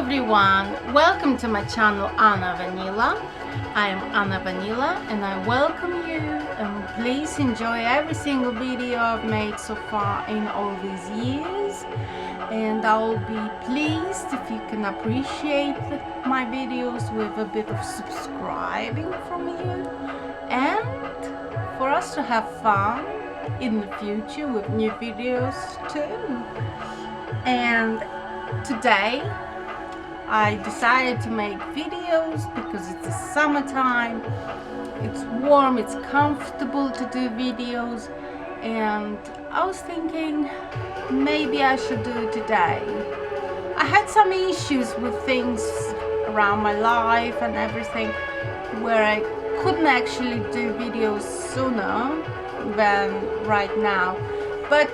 everyone, welcome to my channel Anna Vanila. I am Anna Vanila and I welcome you, and please enjoy every single video I've made so far in all these years, and I'll be pleased if you can appreciate my videos with a bit of subscribing from you, and for us to have fun in the future with new videos too. And today I decided to make videos because it's the summertime, it's warm, it's comfortable to do videos, and I was thinking maybe I should do it today. I had some issues with things around my life and everything where I couldn't actually do videos sooner than right now, but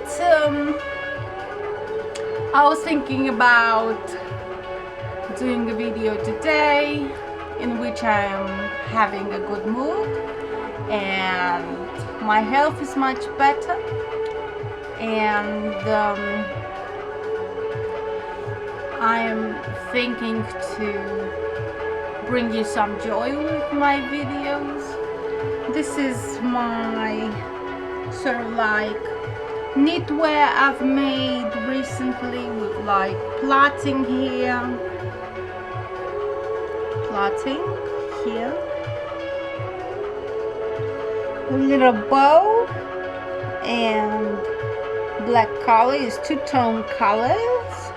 I was thinking about doing a video today in which I am having a good mood and my health is much better, and I am thinking to bring you some joy with my videos. This is my sort of like knitwear I've made recently with like plaiting here, plaiting here, a little bow, and black color is two-tone colors,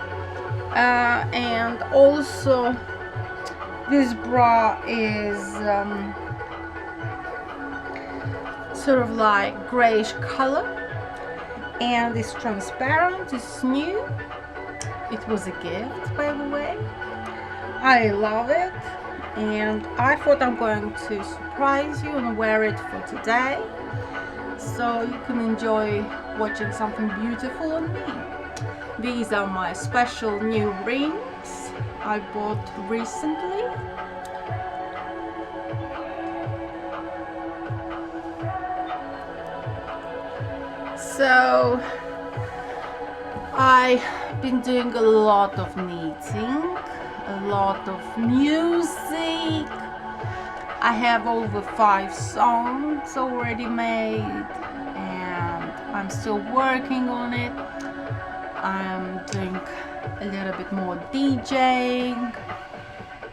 and also this bra is sort of like grayish color, and it's transparent, it's new, it was a gift by the way. I love it, and I thought I'm going to surprise you and wear it for today so you can enjoy watching something beautiful on me. These are my special new rings I bought recently. So I've been doing a lot of knitting, a lot of music. I have over 5 songs already made and I'm still working on it. I'm doing a little bit more DJing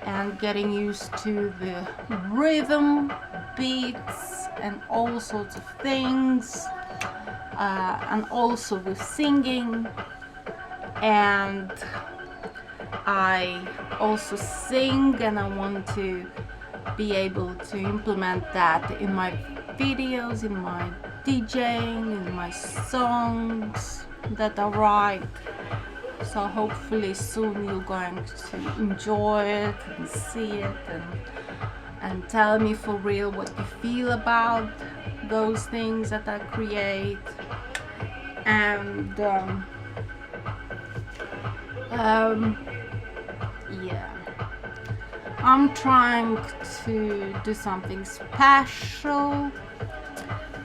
and getting used to the rhythm, beats and all sorts of things. And also with singing, and I also sing, and I want to be able to implement that in my videos, in my DJing, in my songs that I write. So hopefully soon you're going to enjoy it and see it and tell me for real what you feel about those things that I create. And yeah, I'm trying to do something special,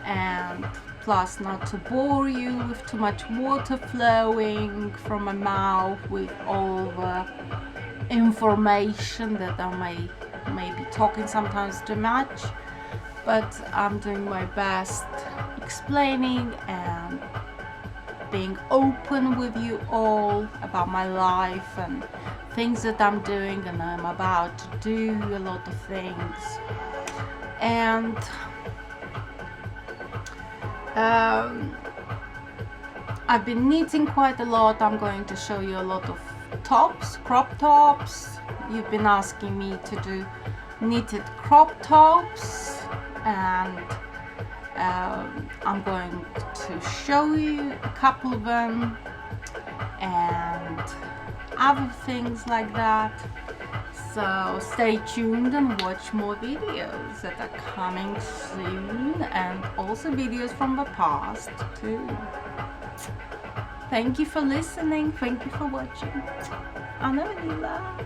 and plus not to bore you with too much water flowing from my mouth with all the information that I may be talking sometimes too much, but I'm doing my best explaining and being open with you all about my life and things that I'm doing, and I'm about to do a lot of things. And I've been knitting quite a lot. I'm going to show you a lot of tops, crop tops. You've been asking me to do knitted crop tops, and I'm going to show you a couple of them and other things like that. So stay tuned and watch more videos that are coming soon, and also videos from the past too. Thank you for listening, thank you for watching. Anna Vanila.